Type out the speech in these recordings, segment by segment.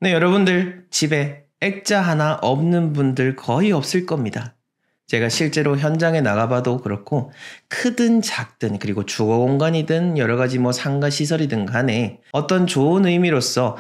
네, 여러분들 집에 액자 하나 없는 분들 거의 없을 겁니다. 제가 실제로 현장에 나가봐도 그렇고 크든 작든 그리고 주거 공간이든 여러 가지 상가 시설이든 간에 어떤 좋은 의미로서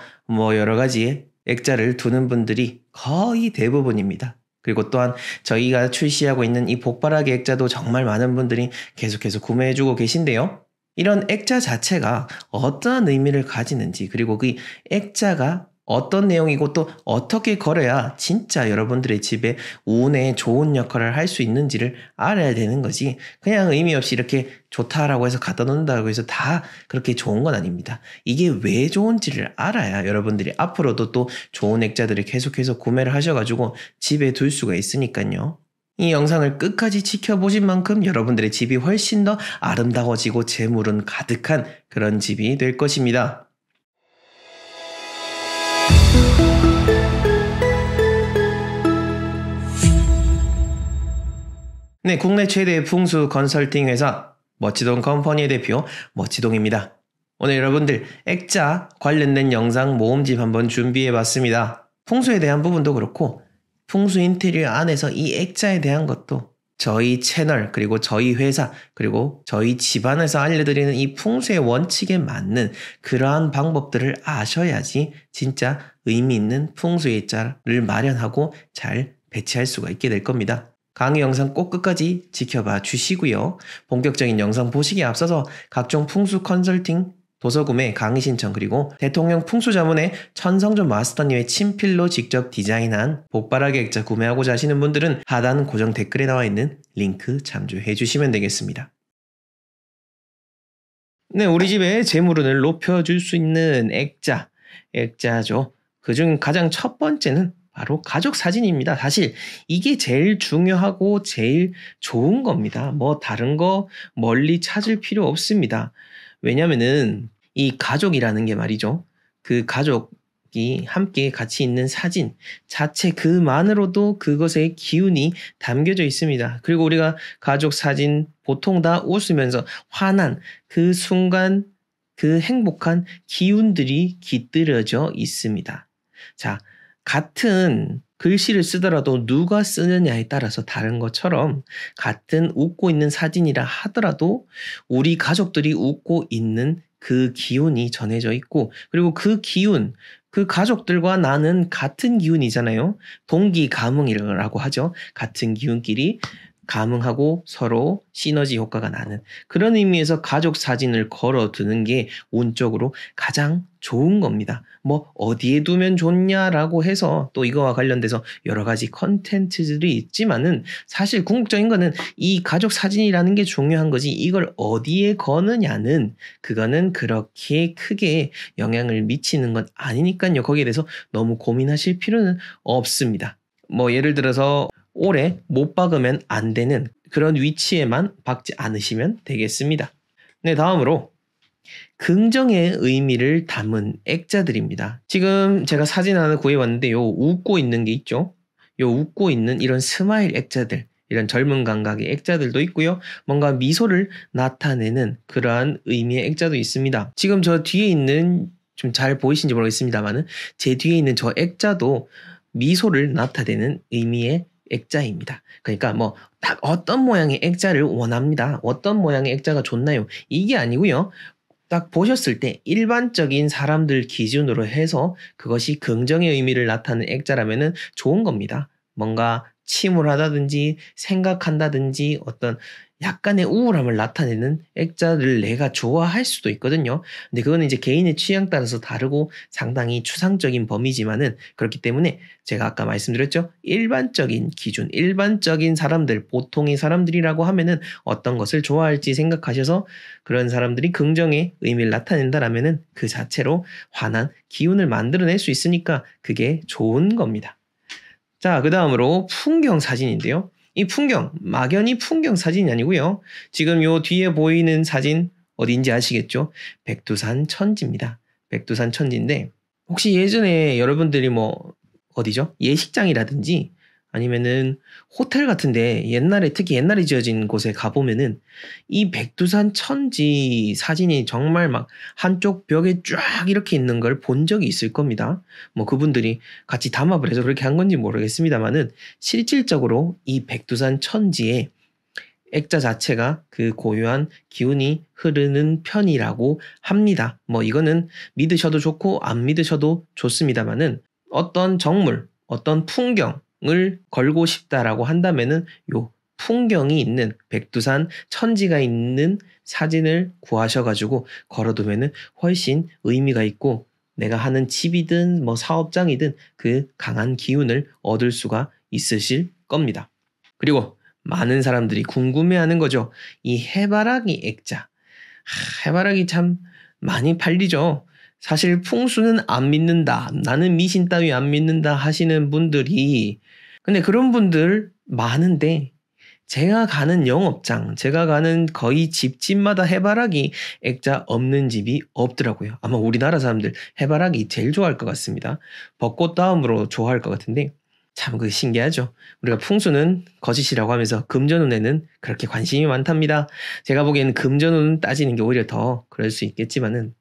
여러 가지 액자를 두는 분들이 거의 대부분입니다. 그리고 또한 저희가 출시하고 있는 이 복바라기 액자도 정말 많은 분들이 계속해서 구매해주고 계신데요. 이런 액자 자체가 어떠한 의미를 가지는지 그리고 그 액자가 어떤 내용이고 또 어떻게 걸어야 진짜 여러분들의 집에 운에 좋은 역할을 할 수 있는지를 알아야 되는 거지. 그냥 의미 없이 이렇게 좋다라고 해서 갖다 놓는다고 해서 다 그렇게 좋은 건 아닙니다. 이게 왜 좋은지를 알아야 여러분들이 앞으로도 또 좋은 액자들을 계속해서 구매를 하셔가지고 집에 둘 수가 있으니까요. 이 영상을 끝까지 지켜보신 만큼 여러분들의 집이 훨씬 더 아름다워지고 재물은 가득한 그런 집이 될 것입니다. 네, 국내 최대 풍수 컨설팅 회사 멋지동 컴퍼니의 대표 멋지동입니다. 오늘 여러분들 액자 관련된 영상 모음집 한번 준비해봤습니다. 풍수에 대한 부분도 그렇고 풍수 인테리어 안에서 이 액자에 대한 것도 저희 채널 그리고 저희 회사 그리고 저희 집안에서 알려드리는 이 풍수의 원칙에 맞는 그러한 방법들을 아셔야지 진짜 의미 있는 풍수의 액자를 마련하고 잘 배치할 수가 있게 될 겁니다. 강의 영상 꼭 끝까지 지켜봐 주시고요. 본격적인 영상 보시기에 앞서서 각종 풍수 컨설팅, 도서구매, 강의 신청 그리고 대통령 풍수자문의 천성준 마스터님의 친필로 직접 디자인한 복바라기 액자 구매하고자 하시는 분들은 하단 고정 댓글에 나와 있는 링크 참조해 주시면 되겠습니다. 네, 우리 집의 재물운을 높여줄 수 있는 액자죠. 그중 가장 첫 번째는 바로 가족 사진입니다. 사실 이게 제일 중요하고 제일 좋은 겁니다. 다른 거 멀리 찾을 필요 없습니다. 왜냐면은 이 가족이라는 게 말이죠. 그 가족이 함께 같이 있는 사진 자체 그만으로도 그것의 기운이 담겨져 있습니다. 그리고 우리가 가족 사진 보통 다 웃으면서 환한 그 순간 그 행복한 기운들이 깃들여져 있습니다. 자, 같은 글씨를 쓰더라도 누가 쓰느냐에 따라서 다른 것처럼 같은 웃고 있는 사진이라 하더라도 우리 가족들이 웃고 있는 그 기운이 전해져 있고 그리고 그 기운, 그 가족들과 나는 같은 기운이잖아요. 동기감흥이라고 하죠. 같은 기운끼리 감흥하고 서로 시너지 효과가 나는 그런 의미에서 가족 사진을 걸어두는 게 운적으로 가장 좋은 겁니다. 어디에 두면 좋냐라고 해서 또 이거와 관련돼서 여러 가지 컨텐츠들이 있지만은 사실 궁극적인 거는 이 가족 사진이라는 게 중요한 거지 이걸 어디에 거느냐는 그거는 그렇게 크게 영향을 미치는 건 아니니까요. 거기에 대해서 너무 고민하실 필요는 없습니다. 예를 들어서 오래 못 박으면 안 되는 그런 위치에만 박지 않으시면 되겠습니다. 네, 다음으로 긍정의 의미를 담은 액자들입니다. 지금 제가 사진 하나 구해왔는데 요 웃고 있는 게 있죠. 요 웃고 있는 이런 스마일 액자들, 이런 젊은 감각의 액자들도 있고요. 뭔가 미소를 나타내는 그러한 의미의 액자도 있습니다. 지금 저 뒤에 있는 좀 잘 보이신지 모르겠습니다만은 제 뒤에 있는 저 액자도 미소를 나타내는 의미의 액자입니다. 그러니까 딱 어떤 모양의 액자를 원합니다. 어떤 모양의 액자가 좋나요? 이게 아니고요. 딱 보셨을 때 일반적인 사람들 기준으로 해서 그것이 긍정의 의미를 나타내는 액자라면은 좋은 겁니다. 뭔가 침울하다든지 생각한다든지 어떤 약간의 우울함을 나타내는 액자를 내가 좋아할 수도 있거든요. 근데 그거는 이제 개인의 취향 따라서 다르고 상당히 추상적인 범위지만은 그렇기 때문에 제가 아까 말씀드렸죠. 일반적인 기준, 일반적인 사람들, 보통의 사람들이라고 하면은 어떤 것을 좋아할지 생각하셔서 그런 사람들이 긍정의 의미를 나타낸다라면은 그 자체로 환한 기운을 만들어낼 수 있으니까 그게 좋은 겁니다. 자, 그 다음으로 풍경 사진인데요. 이 풍경, 막연히 풍경 사진이 아니고요. 지금 요 뒤에 보이는 사진 어딘지 아시겠죠? 백두산 천지입니다. 백두산 천지인데 혹시 예전에 여러분들이 어디죠? 예식장이라든지 아니면은 호텔 같은데 옛날에 특히 옛날에 지어진 곳에 가보면은 이 백두산 천지 사진이 정말 막 한쪽 벽에 쫙 이렇게 있는 걸 본 적이 있을 겁니다. 뭐 그분들이 같이 담합을 해서 그렇게 한 건지 모르겠습니다만은 실질적으로 이 백두산 천지에 액자 자체가 그 고유한 기운이 흐르는 편이라고 합니다. 뭐 이거는 믿으셔도 좋고 안 믿으셔도 좋습니다만은 어떤 정물, 어떤 풍경을 걸고 싶다라고 한다면은 요 풍경이 있는 백두산 천지가 있는 사진을 구하셔가지고 걸어두면은 훨씬 의미가 있고 내가 하는 집이든 뭐 사업장이든 그 강한 기운을 얻을 수가 있으실 겁니다. 그리고 많은 사람들이 궁금해하는 거죠. 이 해바라기 액자. 해바라기 참 많이 팔리죠. 사실 풍수는 안 믿는다. 나는 미신 따위 안 믿는다 하시는 분들이 근데 그런 분들 많은데 제가 가는 영업장, 제가 가는 거의 집집마다 해바라기 액자 없는 집이 없더라고요. 아마 우리나라 사람들 해바라기 제일 좋아할 것 같습니다. 벚꽃 다음으로 좋아할 것 같은데 참 그 신기하죠. 우리가 풍수는 거짓이라고 하면서 금전운에는 그렇게 관심이 많답니다. 제가 보기에는 금전운 따지는 게 오히려 더 그럴 수 있겠지만은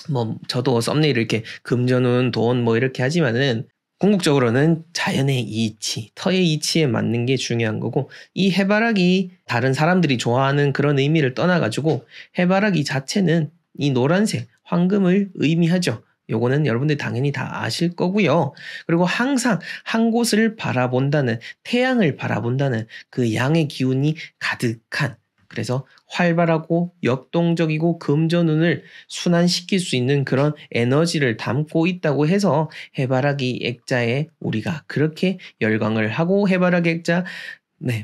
뭐 저도 썸네일 이렇게 금전운 돈 뭐 이렇게 하지만은 궁극적으로는 자연의 이치, 터의 이치에 맞는 게 중요한 거고 이 해바라기 다른 사람들이 좋아하는 그런 의미를 떠나가지고 해바라기 자체는 이 노란색, 황금을 의미하죠. 요거는 여러분들 당연히 다 아실 거고요. 그리고 항상 한 곳을 바라본다는 태양을 바라본다는 그 양의 기운이 가득한 그래서 활발하고 역동적이고 금전운을 순환시킬 수 있는 그런 에너지를 담고 있다고 해서 해바라기 액자에 우리가 그렇게 열광을 하고 해바라기 액자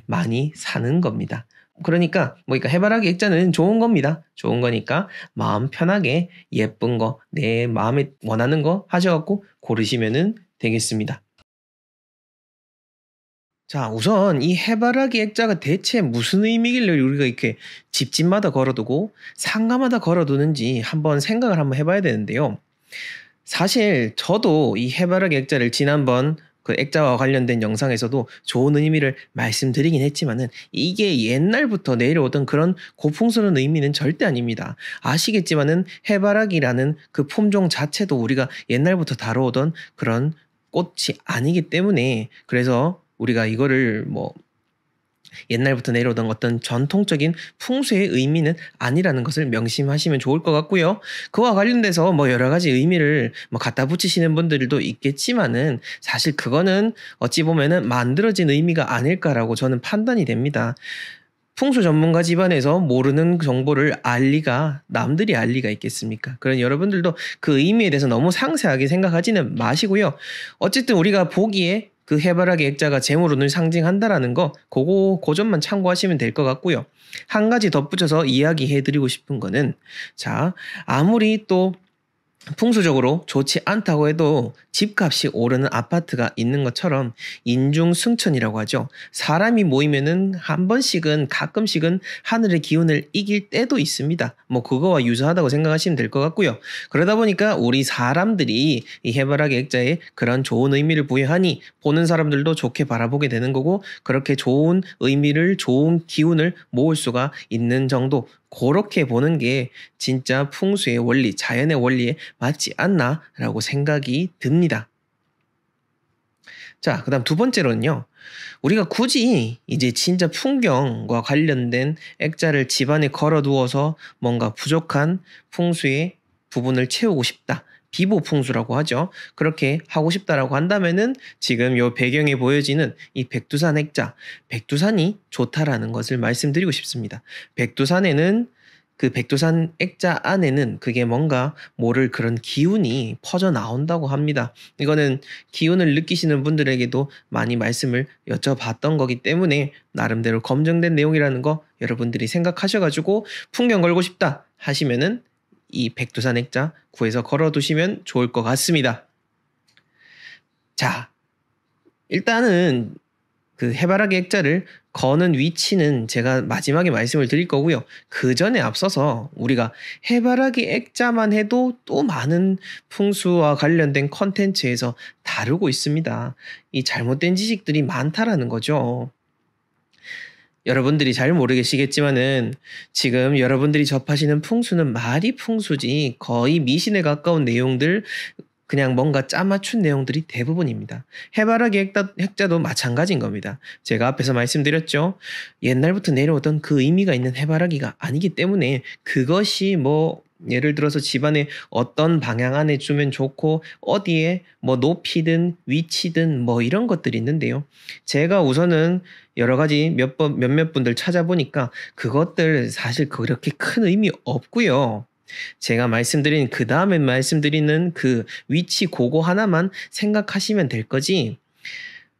많이 사는 겁니다. 그러니까 해바라기 액자는 좋은 겁니다. 좋은 거니까 마음 편하게 예쁜 거, 내 마음에 원하는 거 하셔갖고 고르시면 되겠습니다. 자, 우선 이 해바라기 액자가 대체 무슨 의미길래 우리가 이렇게 집집마다 걸어두고 상가마다 걸어두는지 한번 생각을 해봐야 되는데요. 사실 저도 이 해바라기 액자를 지난번 그 액자와 관련된 영상에서도 좋은 의미를 말씀드리긴 했지만은 이게 옛날부터 내려오던 그런 고풍스러운 의미는 절대 아닙니다. 아시겠지만은 해바라기라는 그 품종 자체도 우리가 옛날부터 다뤄오던 그런 꽃이 아니기 때문에 그래서 우리가 이거를 뭐 옛날부터 내려오던 어떤 전통적인 풍수의 의미는 아니라는 것을 명심하시면 좋을 것 같고요. 그와 관련돼서 뭐 여러 가지 의미를 뭐 갖다 붙이시는 분들도 있겠지만은 사실 그거는 어찌 보면은 만들어진 의미가 아닐까라고 저는 판단이 됩니다. 풍수 전문가 집안에서 모르는 정보를 남들이 알 리가 있겠습니까? 그런 여러분들도 그 의미에 대해서 너무 상세하게 생각하지는 마시고요. 어쨌든 우리가 보기에 그 해바라기 액자가 재물운을 상징한다라는 거, 그 점만 참고하시면 될 것 같고요. 한 가지 덧붙여서 이야기해드리고 싶은 거는, 자, 아무리 또 풍수적으로 좋지 않다고 해도 집값이 오르는 아파트가 있는 것처럼 인중승천이라고 하죠. 사람이 모이면은 한 번씩은 가끔씩은 하늘의 기운을 이길 때도 있습니다. 뭐 그거와 유사하다고 생각하시면 될 것 같고요. 그러다 보니까 우리 사람들이 이 해바라기 액자에 그런 좋은 의미를 부여하니 보는 사람들도 좋게 바라보게 되는 거고 그렇게 좋은 의미를 좋은 기운을 모을 수가 있는 정도 그렇게 보는 게 진짜 풍수의 원리, 자연의 원리에 맞지 않나라고 생각이 듭니다. 자, 그다음 두 번째로는요. 우리가 굳이 이제 진짜 풍경과 관련된 액자를 집안에 걸어두어서 뭔가 부족한 풍수의 부분을 채우고 싶다. 비보풍수라고 하죠. 그렇게 하고 싶다라고 한다면은 지금 요 배경에 보여지는 이 백두산 액자, 백두산이 좋다라는 것을 말씀드리고 싶습니다. 백두산에는 그 백두산 액자 안에는 그게 뭔가 모를 그런 기운이 퍼져 나온다고 합니다. 이거는 기운을 느끼시는 분들에게도 많이 말씀을 여쭤봤던 거기 때문에 나름대로 검증된 내용이라는 거 여러분들이 생각하셔가지고 풍경 걸고 싶다 하시면은 이 백두산 액자 구해서 걸어두시면 좋을 것 같습니다. 자, 일단은 그 해바라기 액자를 거는 위치는 제가 마지막에 말씀을 드릴 거고요. 그 전에 앞서서 우리가 해바라기 액자만 해도 또 많은 풍수와 관련된 컨텐츠에서 다루고 있습니다. 이 잘못된 지식들이 많다라는 거죠. 여러분들이 잘 모르시겠지만은 지금 여러분들이 접하시는 풍수는 말이 풍수지 거의 미신에 가까운 내용들, 그냥 뭔가 짜맞춘 내용들이 대부분입니다. 해바라기 핵자도 마찬가지인 겁니다. 제가 앞에서 말씀드렸죠. 옛날부터 내려오던 그 의미가 있는 해바라기가 아니기 때문에 그것이 뭐 예를 들어서 집안에 어떤 방향 안에 주면 좋고 어디에 뭐 높이든 위치든 뭐 이런 것들이 있는데요. 제가 우선은 여러 가지 몇몇 분들 찾아보니까 그것들 사실 그렇게 큰 의미 없고요. 제가 말씀드린 그 다음에 말씀드리는 그 위치 그거 하나만 생각하시면 될 거지,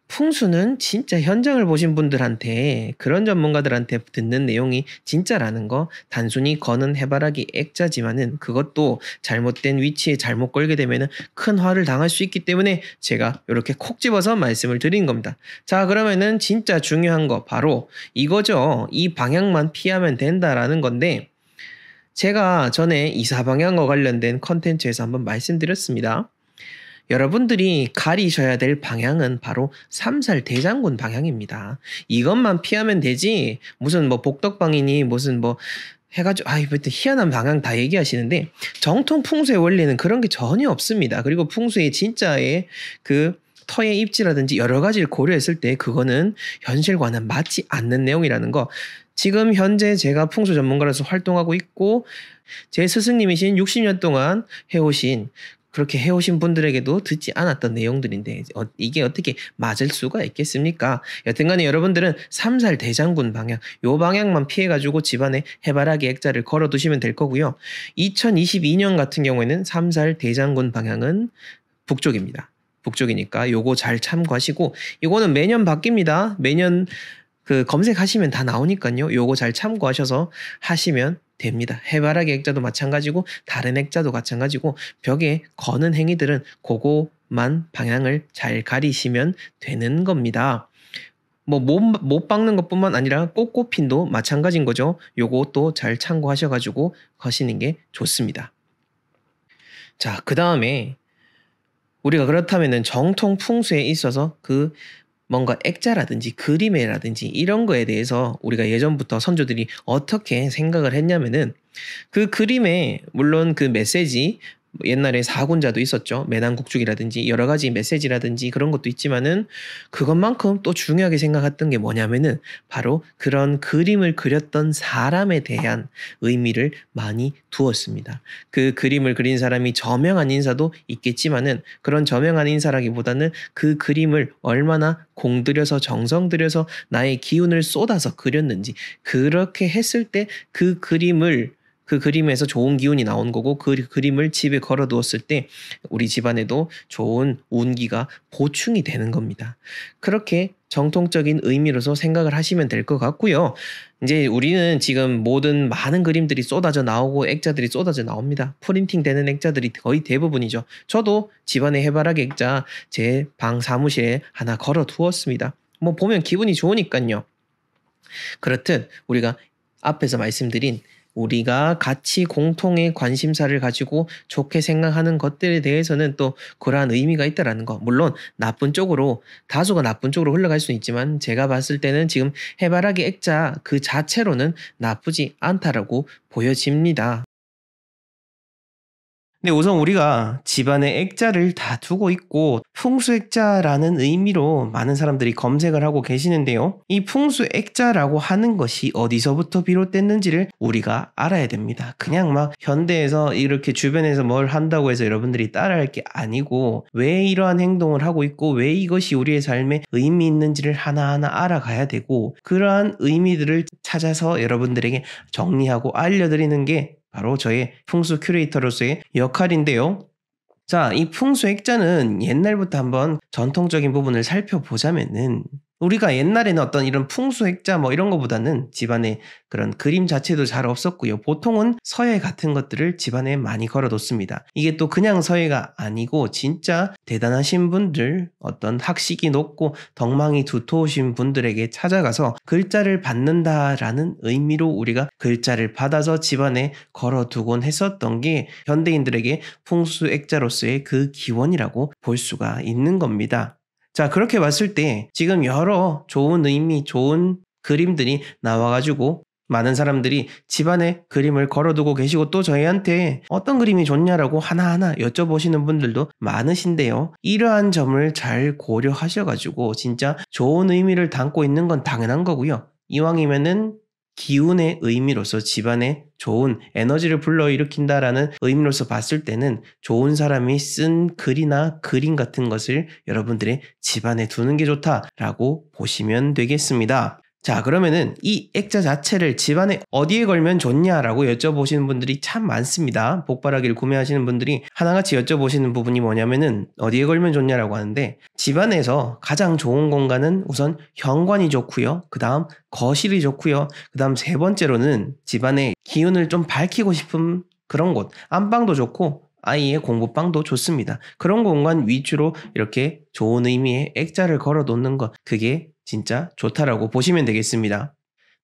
풍수는 진짜 현장을 보신 분들한테, 그런 전문가들한테 듣는 내용이 진짜라는 거, 단순히 거는 해바라기 액자지만은 그것도 잘못된 위치에 잘못 걸게 되면 큰 화를 당할 수 있기 때문에 제가 이렇게 콕 집어서 말씀을 드린 겁니다. 자, 그러면은 진짜 중요한 거 바로 이거죠. 이 방향만 피하면 된다라는 건데, 제가 전에 이사방향과 관련된 컨텐츠에서 한번 말씀드렸습니다. 여러분들이 가리셔야 될 방향은 바로 삼살 대장군 방향입니다. 이것만 피하면 되지, 무슨 뭐 복덕방이니 무슨 뭐 해가지고 이거 희한한 방향 다 얘기하시는데, 정통 풍수의 원리는 그런 게 전혀 없습니다. 그리고 풍수의 진짜의 그 터의 입지라든지 여러 가지를 고려했을 때 그거는 현실과는 맞지 않는 내용이라는 거, 지금 현재 제가 풍수 전문가로서 활동하고 있고 제 스승님이신 60년 동안 그렇게 해오신 분들에게도 듣지 않았던 내용들인데 이게 어떻게 맞을 수가 있겠습니까? 여튼간에 여러분들은 삼살 대장군 방향, 요 방향만 피해가지고 집안에 해바라기 액자를 걸어두시면 될 거고요. 2022년 같은 경우에는 삼살 대장군 방향은 북쪽입니다. 북쪽이니까 요거 잘 참고하시고, 이거는 매년 바뀝니다. 매년 그 검색하시면 다 나오니까요. 요거 잘 참고하셔서 하시면 됩니다. 해바라기 액자도 마찬가지고 다른 액자도 마찬가지고 벽에 거는 행위들은 그거만 방향을 잘 가리시면 되는 겁니다. 뭐 못 박는 것뿐만 아니라 꽃꽃핀도 마찬가지인 거죠. 요것도 잘 참고하셔가지고 거시는 게 좋습니다. 자, 그 다음에 우리가 그렇다면은 정통 풍수에 있어서 그 뭔가 액자라든지 그림이라든지 이런 거에 대해서 우리가 예전부터 선조들이 어떻게 생각을 했냐면은, 그 그림에 물론 그 메시지, 옛날에 사군자도 있었죠. 매난국죽이라든지 여러 가지 메시지라든지 그런 것도 있지만은 그것만큼 또 중요하게 생각했던 게 뭐냐면은 바로 그런 그림을 그렸던 사람에 대한 의미를 많이 두었습니다. 그 그림을 그린 사람이 저명한 인사도 있겠지만은 그런 저명한 인사라기보다는 그 그림을 얼마나 공들여서 정성 들여서 나의 기운을 쏟아서 그렸는지, 그렇게 했을 때 그 그림에서 좋은 기운이 나온 거고, 그 그림을 집에 걸어두었을 때 우리 집안에도 좋은 운기가 보충이 되는 겁니다. 그렇게 정통적인 의미로서 생각을 하시면 될 것 같고요. 이제 우리는 지금 모든 많은 그림들이 쏟아져 나오고 액자들이 쏟아져 나옵니다. 프린팅 되는 액자들이 거의 대부분이죠. 저도 집안에 해바라기 액자 제 방 사무실에 하나 걸어두었습니다. 뭐 보면 기분이 좋으니까요. 그렇듯 우리가 앞에서 말씀드린 우리가 같이 공통의 관심사를 가지고 좋게 생각하는 것들에 대해서는 또 그러한 의미가 있다라는 거. 물론 나쁜 쪽으로, 다소가 나쁜 쪽으로 흘러갈 수는 있지만 제가 봤을 때는 지금 해바라기 액자 그 자체로는 나쁘지 않다라고 보여집니다. 근데 우선 우리가 집안에 액자를 다 두고 있고 풍수액자라는 의미로 많은 사람들이 검색을 하고 계시는데요. 이 풍수액자라고 하는 것이 어디서부터 비롯됐는지를 우리가 알아야 됩니다. 그냥 막 현대에서 이렇게 주변에서 뭘 한다고 해서 여러분들이 따라할 게 아니고, 왜 이러한 행동을 하고 있고 왜 이것이 우리의 삶에 의미 있는지를 하나하나 알아가야 되고, 그러한 의미들을 찾아서 여러분들에게 정리하고 알려드리는 게 바로 저의 풍수 큐레이터로서의 역할인데요. 자, 이 풍수 액자는 옛날부터 한번 전통적인 부분을 살펴보자면은 우리가 옛날에는 어떤 이런 풍수 액자 뭐 이런 거보다는 집안에 그런 그림 자체도 잘 없었고요. 보통은 서예 같은 것들을 집안에 많이 걸어뒀습니다. 이게 또 그냥 서예가 아니고 진짜 대단하신 분들, 어떤 학식이 높고 덕망이 두터우신 분들에게 찾아가서 글자를 받는다라는 의미로 우리가 글자를 받아서 집안에 걸어두곤 했었던 게 현대인들에게 풍수 액자로서의 그 기원이라고 볼 수가 있는 겁니다. 자, 그렇게 봤을 때 지금 여러 좋은 의미, 좋은 그림들이 나와가지고 많은 사람들이 집안에 그림을 걸어두고 계시고 또 저희한테 어떤 그림이 좋냐라고 하나하나 여쭤보시는 분들도 많으신데요. 이러한 점을 잘 고려하셔가지고 진짜 좋은 의미를 담고 있는 건 당연한 거고요. 이왕이면은 기운의 의미로서 집안에 좋은 에너지를 불러일으킨다라는 의미로서 봤을 때는 좋은 사람이 쓴 글이나 그림 같은 것을 여러분들의 집안에 두는 게 좋다라고 보시면 되겠습니다. 자, 그러면은 이 액자 자체를 집안에 어디에 걸면 좋냐라고 여쭤보시는 분들이 참 많습니다. 복바라기를 구매하시는 분들이 하나같이 여쭤보시는 부분이 뭐냐면은 어디에 걸면 좋냐라고 하는데, 집안에서 가장 좋은 공간은 우선 현관이 좋고요. 그 다음 거실이 좋고요. 그 다음 세 번째로는 집안의 기운을 좀 밝히고 싶은 그런 곳, 안방도 좋고 아이의 공부방도 좋습니다. 그런 공간 위주로 이렇게 좋은 의미의 액자를 걸어 놓는 것, 그게 진짜 좋다라고 보시면 되겠습니다.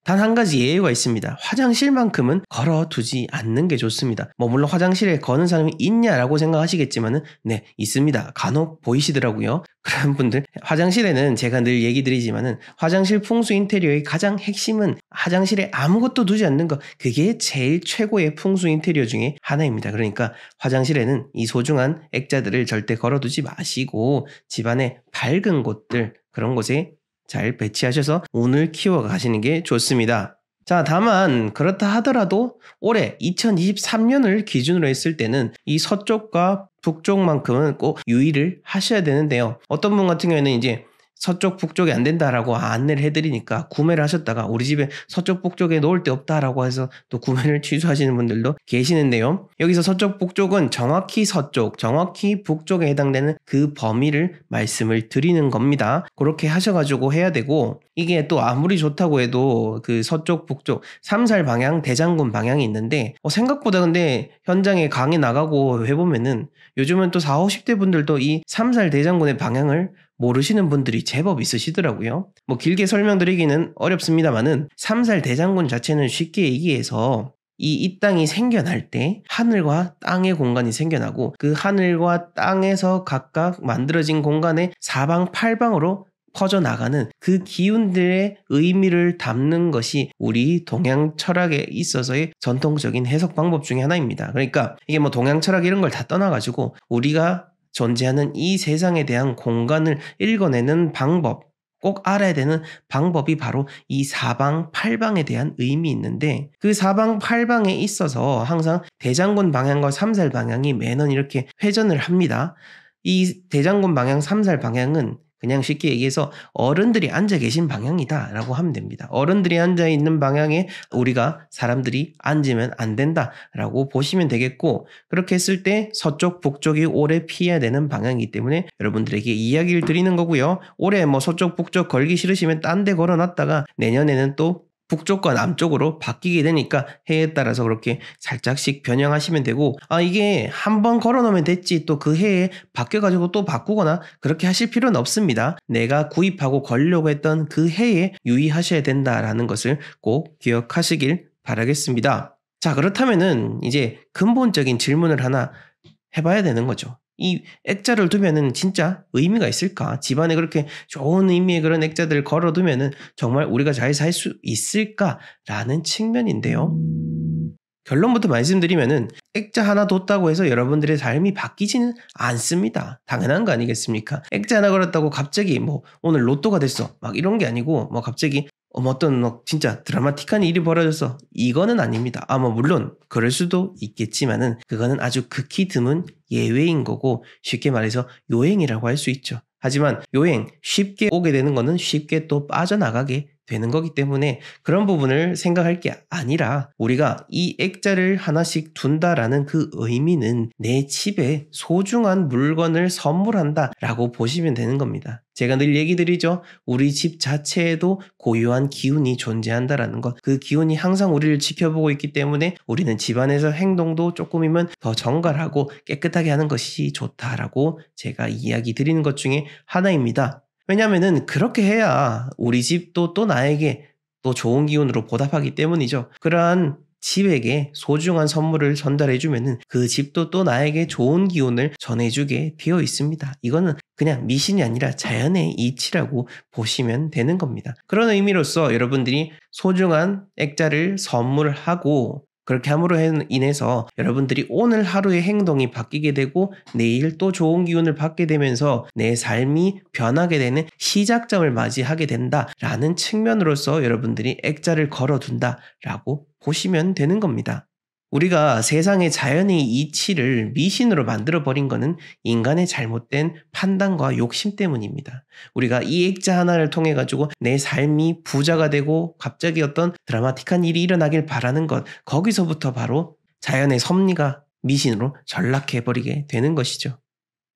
단 한 가지 예외가 있습니다. 화장실만큼은 걸어두지 않는 게 좋습니다. 물론 화장실에 거는 사람이 있냐라고 생각하시겠지만은 네, 있습니다. 간혹 보이시더라고요. 그런 분들, 화장실에는 제가 늘 얘기 드리지만은 화장실 풍수 인테리어의 가장 핵심은 화장실에 아무것도 두지 않는 것, 그게 제일 최고의 풍수 인테리어 중에 하나입니다. 그러니까 화장실에는 이 소중한 액자들을 절대 걸어두지 마시고 집안의 밝은 곳들, 그런 곳에 잘 배치하셔서 운을 키워가시는 게 좋습니다. 자, 다만 그렇다 하더라도 올해 2023년을 기준으로 했을 때는 이 서쪽과 북쪽만큼은 꼭 유의를 하셔야 되는데요. 어떤 분 같은 경우에는 이제 서쪽 북쪽이 안 된다라고 안내를 해드리니까 구매를 하셨다가 우리 집에 서쪽 북쪽에 놓을 데 없다라고 해서 또 구매를 취소하시는 분들도 계시는데요. 여기서 서쪽 북쪽은 정확히 서쪽, 정확히 북쪽에 해당되는 그 범위를 말씀을 드리는 겁니다. 그렇게 하셔가지고 해야 되고, 이게 또 아무리 좋다고 해도 그 서쪽 북쪽 삼살 방향, 대장군 방향이 있는데 생각보다 근데 현장에 강의 나가고 해보면은 요즘은 또 40, 50대 분들도 이 삼살 대장군의 방향을 모르시는 분들이 제법 있으시더라고요. 길게 설명드리기는 어렵습니다만은 삼살 대장군 자체는 쉽게 얘기해서 이 땅이 생겨날 때 하늘과 땅의 공간이 생겨나고 그 하늘과 땅에서 각각 만들어진 공간의 사방팔방으로 퍼져나가는 그 기운들의 의미를 담는 것이 우리 동양 철학에 있어서의 전통적인 해석 방법 중에 하나입니다. 그러니까 이게 동양 철학 이런 걸 다 떠나가지고 우리가 존재하는 이 세상에 대한 공간을 읽어내는 방법, 꼭 알아야 되는 방법이 바로 이 사방팔방에 대한 의미 있는데, 그 사방팔방에 있어서 항상 대장군 방향과 삼살 방향이 매년 이렇게 회전을 합니다. 이 대장군 방향, 삼살 방향은 그냥 쉽게 얘기해서 어른들이 앉아 계신 방향이다라고 하면 됩니다. 어른들이 앉아 있는 방향에 우리가 사람들이 앉으면 안 된다라고 보시면 되겠고, 그렇게 했을 때 서쪽, 북쪽이 올해 피해야 되는 방향이기 때문에 여러분들에게 이야기를 드리는 거고요. 올해 서쪽, 북쪽 걸기 싫으시면 딴 데 걸어놨다가 내년에는 또 북쪽과 남쪽으로 바뀌게 되니까 해에 따라서 그렇게 살짝씩 변형하시면 되고, 이게 한번 걸어놓으면 됐지 또 그 해에 바뀌어가지고 또 바꾸거나 그렇게 하실 필요는 없습니다. 내가 구입하고 걸려고 했던 그 해에 유의하셔야 된다라는 것을 꼭 기억하시길 바라겠습니다. 자, 그렇다면은 이제 근본적인 질문을 하나 해봐야 되는 거죠. 이 액자를 두면은 진짜 의미가 있을까? 집안에 그렇게 좋은 의미의 그런 액자들을 걸어두면은 정말 우리가 잘 살 수 있을까라는 측면인데요. 결론부터 말씀드리면은 액자 하나 뒀다고 해서 여러분들의 삶이 바뀌지는 않습니다. 당연한 거 아니겠습니까? 액자 하나 걸었다고 갑자기 오늘 로또가 됐어 막 이런 게 아니고 갑자기 어떤 진짜 드라마틱한 일이 벌어져서 이거는 아닙니다. 물론 그럴 수도 있겠지만은 그거는 아주 극히 드문 예외인 거고 쉽게 말해서 요행이라고 할 수 있죠. 하지만 요행 쉽게 오게 되는 거는 쉽게 또 빠져나가게 되는 거기 때문에 그런 부분을 생각할 게 아니라 우리가 이 액자를 하나씩 둔다라는 그 의미는 내 집에 소중한 물건을 선물한다라고 보시면 되는 겁니다. 제가 늘 얘기 드리죠. 우리 집 자체에도 고유한 기운이 존재한다라는 것. 그 기운이 항상 우리를 지켜보고 있기 때문에 우리는 집안에서 행동도 조금이면 더 정갈하고 깨끗하게 하는 것이 좋다라고 제가 이야기 드리는 것 중에 하나입니다. 왜냐면은 그렇게 해야 우리 집도 또 나에게 또 좋은 기운으로 보답하기 때문이죠. 그러한 집에게 소중한 선물을 전달해 주면은 그 집도 또 나에게 좋은 기운을 전해주게 되어 있습니다. 이거는 그냥 미신이 아니라 자연의 이치라고 보시면 되는 겁니다. 그런 의미로서 여러분들이 소중한 액자를 선물하고 그렇게 함으로 인해서 여러분들이 오늘 하루의 행동이 바뀌게 되고 내일 또 좋은 기운을 받게 되면서 내 삶이 변하게 되는 시작점을 맞이하게 된다라는 측면으로서 여러분들이 액자를 걸어둔다라고 보시면 되는 겁니다. 우리가 세상의 자연의 이치를 미신으로 만들어버린 것은 인간의 잘못된 판단과 욕심 때문입니다. 우리가 이 액자 하나를 통해 가지고 내 삶이 부자가 되고 갑자기 어떤 드라마틱한 일이 일어나길 바라는 것, 거기서부터 바로 자연의 섭리가 미신으로 전락해버리게 되는 것이죠.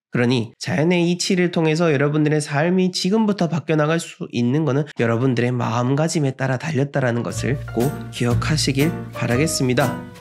그러니 자연의 이치를 통해서 여러분들의 삶이 지금부터 바뀌어나갈 수 있는 것은 여러분들의 마음가짐에 따라 달렸다라는 것을 꼭 기억하시길 바라겠습니다.